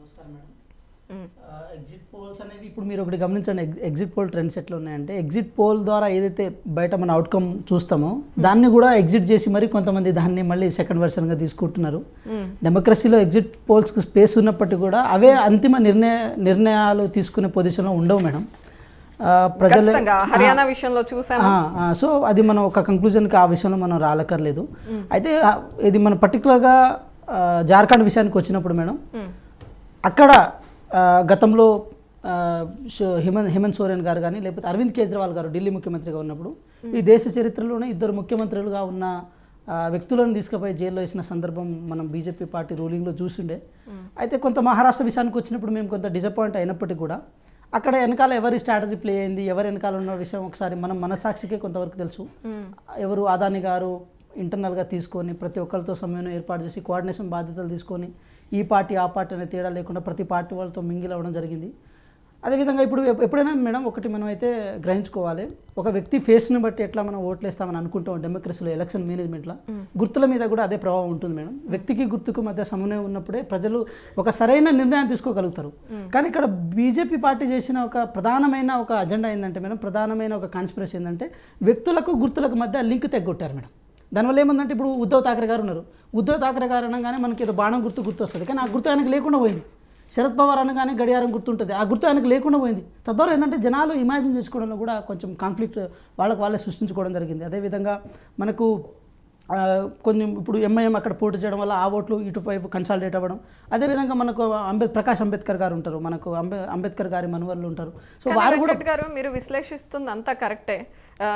నమస్కారం madam. Exit polls అనేవి ఇప్పుడు మీరు ఒకటి గమనించండి, ఎగ్జిట్ పోల్ ట్రెండ్స్ ఎట్లా ఉన్నాయంటే, ఎగ్జిట్ పోల్ ద్వారా ఏదైతే బయట మన అవుట్కమ్ చూస్తామో దాన్ని కూడా ఎగ్జిట్ చేసి మరి కొంతమంది దాన్ని మళ్ళీ సెకండ్ వర్షన్గా తీసుకుంటున్నారు. డెమోక్రసీలో ఎగ్జిట్ పోల్స్కి స్పేస్ ఉన్నప్పటికీ కూడా అవే అంతిమ నిర్ణయాలు తీసుకునే పొజిషన్లో ఉండవు మేడం. ప్రజలు హర్యానా విషయంలో చూసాము. సో అది మనం ఒక కంక్లూజన్కి ఆ విషయంలో మనం రాలక్కర్లేదు. అయితే ఇది మన పర్టికులర్గా జార్ఖండ్ విషయానికి వచ్చినప్పుడు మేడం, అక్కడ గతంలో హేమంత్ సోరెన్ గారు కానీ లేకపోతే అరవింద్ కేజ్రీవాల్ గారు ఢిల్లీ ముఖ్యమంత్రిగా ఉన్నప్పుడు ఈ దేశ చరిత్రలోనే ఇద్దరు ముఖ్యమంత్రులుగా ఉన్న వ్యక్తులను తీసుకుపోయి జైల్లో వేసిన సందర్భం మనం బీజేపీ పార్టీ రూలింగ్లో చూసిండే. అయితే కొంత మహారాష్ట్ర విషయానికి వచ్చినప్పుడు మేము కొంత డిసప్పాయింట్ అయినప్పటికీ కూడా అక్కడ వెనకాల ఎవరి స్ట్రాటజీ ప్లే అయింది, ఎవరి వెనకాల ఉన్న విషయం ఒకసారి మనం మనసాక్షికే కొంతవరకు తెలుసు. ఎవరు అదాని గారు ఇంటర్నల్గా తీసుకొని ప్రతి ఒక్కరితో సమన్వయం ఏర్పాటు చేసి కోఆర్డినేషన్ బాధ్యతలు తీసుకొని ఈ పార్టీ ఆ పార్టీ అనే తేడా లేకుండా ప్రతి పార్టీ వాళ్ళతో మింగిల్ అవ్వడం జరిగింది. అదేవిధంగా ఇప్పుడు ఎప్పుడైనా మేడం ఒకటి మనం అయితే గ్రహించుకోవాలి, ఒక వ్యక్తి ఫేస్ని బట్టి ఎట్లా మనం ఓట్లేస్తామని అనుకుంటాం డెమోక్రసీలో ఎలక్షన్ మేనేజ్మెంట్లో గుర్తుల మీద కూడా అదే ప్రభావం ఉంటుంది మేడం. వ్యక్తికి గుర్తుకు మధ్య సమన్వయం ఉన్నప్పుడే ప్రజలు ఒక సరైన నిర్ణయం తీసుకోగలుగుతారు. కానీ ఇక్కడ బీజేపీ పార్టీ చేసిన ఒక ప్రధానమైన ఒక అజెండా ఏంటంటే మేడం, ప్రధానమైన ఒక కాన్స్పిరసీ ఏంటంటే వ్యక్తులకు గుర్తులకు మధ్య లింక్ తెగొట్టారు మేడం. దానివల్ల ఏముందంటే ఇప్పుడు ఉద్ధవ్ ఠాక్రే గారు ఉన్నారు, ఉద్ధవ్ ఠాక్రే గారు అనగానే మనకి ఏదో బాణం గుర్తు వస్తుంది, కానీ ఆ గుర్తు ఆయనకు లేకుండా పోయింది. శరద్ పవార్ అనగానే గడియారం గుర్తుంటుంది, ఆ గుర్తు ఆయనకు లేకుండా పోయింది. తద్వారా ఏంటంటే జనాలు ఇమాజిన్ చేసుకోవడంలో కూడా కొంచెం కాన్ఫ్లిక్ట్ వాళ్ళే సృష్టించుకోవడం జరిగింది. అదేవిధంగా మనకు కొన్ని ఇప్పుడు ఎంఐఎం అక్కడ పోటీ చేయడం వల్ల ఆ ఓట్లు ఇటువైపు కన్సాలిడేట్ అవ్వడం. అదేవిధంగా మనకు ప్రకాష్ అంబేద్కర్ గారు ఉంటారు, మనకు అంబేద్కర్ గారి మనవర్లు ఉంటారు. సో వారు కూడా గారు మీరు విశ్లేషిస్తుంది అంతా కరెక్టే.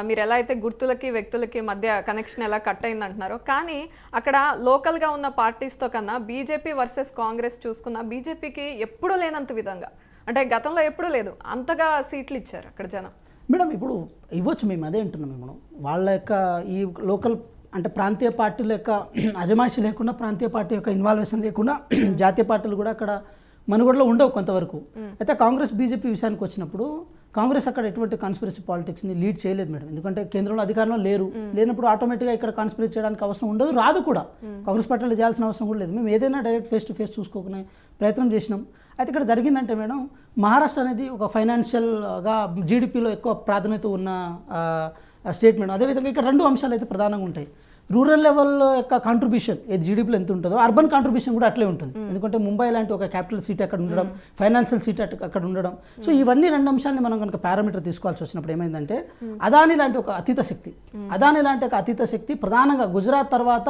మీరు ఎలా అయితే గుర్తులకి వ్యక్తులకి మధ్య కనెక్షన్ ఎలా కట్ అయింది అంటున్నారో, కానీ అక్కడ లోకల్గా ఉన్న పార్టీస్తో కన్నా బీజేపీ వర్సెస్ కాంగ్రెస్ చూసుకున్న బీజేపీకి ఎప్పుడూ లేనంత విధంగా, అంటే గతంలో ఎప్పుడూ లేదు అంతగా సీట్లు ఇచ్చారు అక్కడ జనం. మేడం ఇప్పుడు ఇవ్వచ్చు, మేము అదే అంటున్నాం. మనం వాళ్ళ యొక్క ఈ లోకల్ అంటే ప్రాంతీయ పార్టీల యొక్క అజమాయిషి లేకుండా, ప్రాంతీయ పార్టీ యొక్క ఇన్వాల్వేషన్ లేకుండా జాతీయ పార్టీలు కూడా అక్కడ మనుగడలో ఉండవు కొంతవరకు. అయితే కాంగ్రెస్ బీజేపీ విషయానికి వచ్చినప్పుడు కాంగ్రెస్ అక్కడ ఎటువంటి కాన్స్పిరసీ పాలిటిక్స్ని లీడ్ చేయలేదు మేడం. ఎందుకంటే కేంద్రంలో అధికారంలో లేనప్పుడు ఆటోమేటిక్గా ఇక్కడ కాన్స్పిరసీ చేయడానికి అవసరం ఉండదు, రాదు కూడా. కాంగ్రెస్ పార్టీలో చేయాల్సిన అవసరం కూడా లేదు. మేము ఏదైనా డైరెక్ట్ ఫేస్ టు ఫేస్ చూసుకోకునే ప్రయత్నం చేసినాం. అయితే ఇక్కడ జరిగిందంటే మేడం, మహారాష్ట్ర అనేది ఒక ఫైనాన్షియల్గా జీడిపిలో ఎక్కువ ప్రాధాన్యత ఉన్న స్టేట్ మేడం. అదేవిధంగా ఇక్కడ రెండు అంశాలు అయితే ప్రధానంగా ఉంటాయి. రూరల్ లెవెల్ యొక్క కాంట్రిబ్యూషన్ ఏది జీడిపిలో ఎంత ఉంటుందో అర్బన్ కాంట్రిబ్యూషన్ కూడా అట్లే ఉంటుంది. ఎందుకంటే ముంబై లాంటి ఒక క్యాపిటల్ సిటీ అక్కడ ఉండడం, ఫైనాన్షియల్ సిటీ అక్కడ ఉండడం. సో ఇవన్నీ రెండు అంశాలని మనం కనుక పారామీటర్ తీసుకోవాల్సి వచ్చినప్పుడు ఏమైందంటే, అదాని లాంటి ఒక అతీత శక్తి ప్రధానంగా గుజరాత్ తర్వాత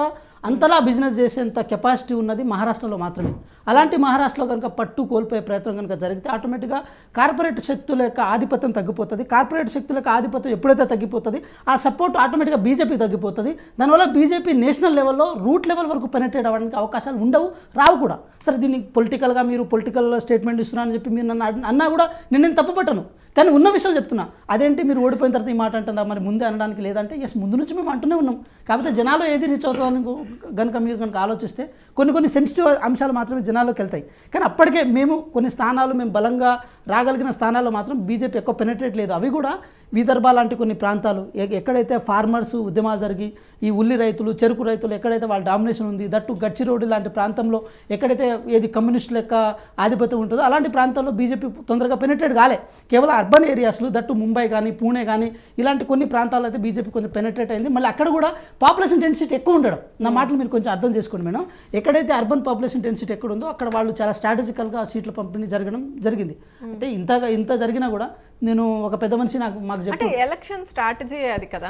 అంతలా బిజినెస్ చేసేంత కెపాసిటీ ఉన్నది మహారాష్ట్రలో మాత్రమే. అలాంటి మహారాష్ట్రలో కనుక పట్టు కోల్పోయే ప్రయత్నం కనుక జరిగితే ఆటోమేటిక్గా కార్పొరేట్ శక్తుల యొక్క ఆధిపత్యం తగ్గిపోతుంది. కార్పొరేట్ శక్తుల యొక్క ఆధిపత్యం ఎప్పుడైతే తగ్గిపోతుంది, ఆ సపోర్ట్ ఆటోమేటిక్గా బీజేపీ తగ్గిపోతుంది. దానివల్ల బీజేపీ నేషనల్ లెవెల్లో రూట్ లెవెల్ వరకు పెనెట్రేట్ అవ్వడానికి అవకాశాలు ఉండవు, రావు కూడా. సరే దీన్ని పొలిటికల్గా మీరు పొలిటికల్ స్టేట్మెంట్ ఇస్తున్నారని చెప్పి మీరు నన్ను అన్నా కూడా నేను తప్పుపట్టను, కానీ ఉన్న విషయం చెప్తున్నా. అదేంటి మీరు ఓడిపోయిన తర్వాత ఈ మాట అంటున్నా, మరి ముందే అనడానికి లేదంటే ఎస్, ముందు నుంచి మేము అంటూనే ఉన్నాం. కాకపోతే జనాలు ఏది రీచ్ అవుతుందని కనుక మీరు కనుక ఆలోచిస్తే కొన్ని సెన్సిటివ్ అంశాలు మాత్రమే జనాల్లోకి వెళ్తాయి. కానీ అప్పటికే మేము కొన్ని స్థానాలు మేము బలంగా రాగలిగిన స్థానాల్లో మాత్రం బీజేపీ ఎక్కువ పెనెట్రేట్ లేదు. అవి కూడా విదర్భ లాంటి కొన్ని ప్రాంతాలు ఎక్కడైతే ఫార్మర్స్ ఉద్యమాలు జరిగి ఈ ఉల్లి రైతులు, చెరుకు రైతులు ఎక్కడైతే వాళ్ళ డామినేషన్ ఉంది, దట్టు గడ్చిరోడ్డు లాంటి ప్రాంతంలో ఎక్కడైతే ఏది కమ్యూనిస్టుల యొక్క ఆధిపత్యం ఉంటుందో అలాంటి ప్రాంతాల్లో బీజేపీ తొందరగా పెనెట్రేట్ కాలే. కేవలం అర్బన్ ఏరియాస్లో దట్టు ముంబై కానీ పూణే కానీ ఇలాంటి కొన్ని ప్రాంతాల్లో అయితే బీజేపీ కొంచెం పెనెట్రేట్ అయింది. మళ్ళీ అక్కడ కూడా పాపులేషన్ డెన్సిటీ ఎక్కువ ఉండడం. నా మాటలు మీరు కొంచెం అర్థం చేసుకోండి మేడం. ఎక్కడైతే అర్బన్ పాపులేషన్ డెన్సిటీ ఎక్కడ ఉందో అక్కడ వాళ్ళు చాలా స్ట్రాటజికల్గా సీట్ల పంపిణీ జరిగింది. అంటే ఇంత జరిగినా కూడా నేను ఒక పెద్ద మనిషి మాకు చెప్పి ఎలక్షన్ స్ట్రాటజీ అది కదా,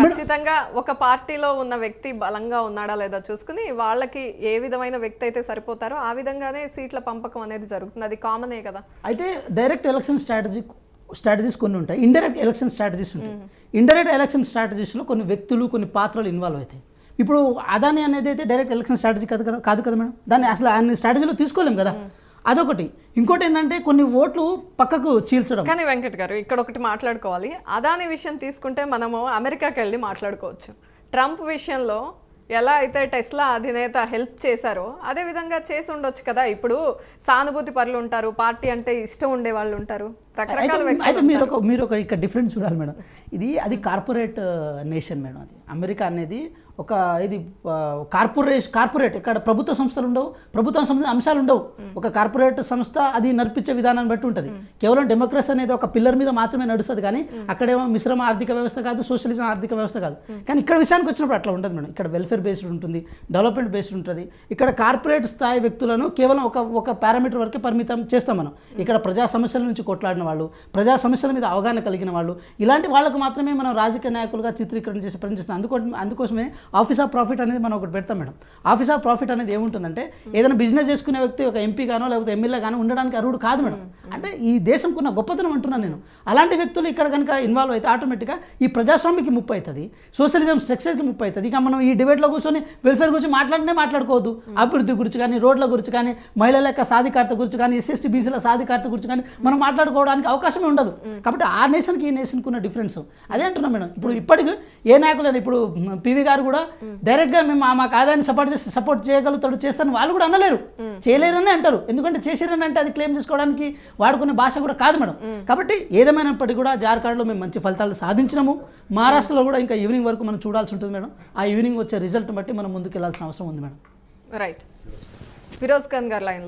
ఖచ్చితంగా ఒక పార్టీలో ఉన్న వ్యక్తి బలంగా ఉన్నాడా లేదా చూసుకుని వాళ్ళకి ఏ విధమైన వ్యక్తి అయితే సరిపోతారో ఆ విధంగానే సీట్ల పంపకం అనేది జరుగుతుంది. అది కామనే కదా. అయితే డైరెక్ట్ ఎలక్షన్ స్ట్రాటజీస్ కొన్ని ఉంటాయి, ఇండైరెక్ట్ ఎలక్షన్ స్ట్రాటజీస్ ఉంటాయి. ఇండైరెక్ట్ ఎలక్షన్ స్ట్రాటజీస్లో కొన్ని వ్యక్తులు, కొన్ని పాత్రలు ఇన్వాల్వ్ అవుతాయి. ఇప్పుడు అదాని అనేది అయితే డైరెక్ట్ ఎలక్షన్ స్ట్రాటజీ కాదు కదా మేడం, దాన్ని అసలు ఆయన స్ట్రాటజీలో తీసుకోలేం కదా, అదొకటి. ఇంకోటి ఏంటంటే కొన్ని ఓట్లు పక్కకు చీల్చడం. కానీ వెంకట్ గారు ఇక్కడ ఒకటి మాట్లాడుకోవాలి. అదాని విషయం తీసుకుంటే మనము అమెరికాకి వెళ్ళి మాట్లాడుకోవచ్చు. ట్రంప్ విషయంలో ఎలా అయితే టెస్లా అధినేత హెల్ప్ చేశారో అదే విధంగా చేసి ఉండొచ్చు కదా. ఇప్పుడు సానుభూతి పరులు ఉంటారు, పార్టీ అంటే ఇష్టం ఉండే వాళ్ళు ఉంటారు, రకరకాల. అయితే మీరు ఒక ఇక్కడ డిఫరెన్స్ చూడాలి మేడం. అది కార్పొరేట్ నేషన్ మేడం. అది అమెరికా అనేది ఒక ఇది కార్పొరేట్ ఇక్కడ ప్రభుత్వ సంస్థలు ఉండవు, ప్రభుత్వం సంబంధించిన అంశాలు ఉండవు. ఒక కార్పొరేట్ సంస్థ అది నడిపించే విధానాన్ని బట్టి ఉంటుంది. కేవలం డెమోక్రసీ అనేది ఒక పిల్లర్ మీద మాత్రమే నడుస్తుంది, కానీ అక్కడేమో మిశ్రమ ఆర్థిక వ్యవస్థ కాదు, సోషలిజం ఆర్థిక వ్యవస్థ కాదు. కానీ ఇక్కడ విషయానికి వచ్చినప్పుడు అట్లా ఉంటుంది మేడం. ఇక్కడ వెల్ఫేర్ బేస్డ్ ఉంటుంది, డెవలప్మెంట్ బేస్డ్ ఉంటుంది. ఇక్కడ కార్పొరేట్ స్థాయి వ్యక్తులను కేవలం ఒక పారామీటర్ వరకే పరిమితం చేస్తాం మనం. ఇక్కడ ప్రజా సమస్యల నుంచి కొట్లాడిన వాళ్ళు, ప్రజా సమస్యల మీద అవగాహన కలిగిన వాళ్ళు, ఇలాంటి వాళ్ళకు మాత్రమే మనం రాజకీయ నాయకులుగా చిత్రీకరణ చేసి ప్రయత్నిస్తాం. అందుకోసమే ఆఫీస్ ఆఫ్ ప్రాఫిట్ అనేది మనం ఒకటి పెడతాం మేడం. ఆఫీస్ ఆఫ్ ప్రాఫిట్ అనేది ఏముంటుందంటే ఏదైనా బిజినెస్ చేసుకునే వ్యక్తి ఒక ఎంపీ గానో లేకపోతే ఎమ్మెల్యే గానో ఉండడానికి అర్హుడు కాదు మేడం. అంటే ఈ దేశంకున్న గొప్పతనం అంటున్నాను నేను. అలాంటి వ్యక్తులు ఇక్కడ కనుక ఇన్వాల్వ్ అయితే ఆటోమేటిక్గా ఈ ప్రజాస్వామ్యకి ముప్పు అవుతుంది, సోషలిజం స్ట్రక్చర్కి ముప్పు అవుతుంది. ఇక మనం ఈ డిబేట్లో కూర్చొని వెల్ఫేర్ గురించి మాట్లాడుకోవద్దు. అభివృద్ధి గురించి కానీ, రోడ్ల గురించి కానీ, మహిళల యొక్క సాధికారత గురించి కానీ, ఎస్సీ బీసీల సాధికారత గురించి కానీ మనం మాట్లాడుకోవడానికి అవకాశమే ఉండదు. కాబట్టి ఆ నేషన్కి ఈ నేషన్కి ఉన్న డిఫరెన్స్ అదే అంటున్నాం మేడం. ఇప్పుడు ఇప్పటికి ఏ నాయకులు ఇప్పుడు పివి గారు కూడా డైరెక్ట్గా మేము మాకు ఆదాయాన్ని సపోర్ట్ చేయగలుగుతాడు, చేస్తాను వాళ్ళు కూడా అనలేరు, చేయలేరని అంటారు. ఎందుకంటే చేసిరని అంటే అది క్లెయిమ్ చేసుకోవడానికి వాడుకునే భాష కూడా కాదు మేడం. కాబట్టి ఏదేమైనప్పటికీ కూడా జార్ఖండ్లో మేము మంచి ఫలితాలు సాధించినాము. మహారాష్ట్రలో కూడా ఇంకా ఈవినింగ్ వరకు మనం చూడాల్సి ఉంటుంది మేడం. ఆ ఈవినింగ్ వచ్చే రిజల్ట్ బట్టి మనం ముందుకు వెళ్ళాల్సిన అవసరం ఉంది మేడం. రైట్. ఫిరోజ్ ఖాన్ గారు లైన్లో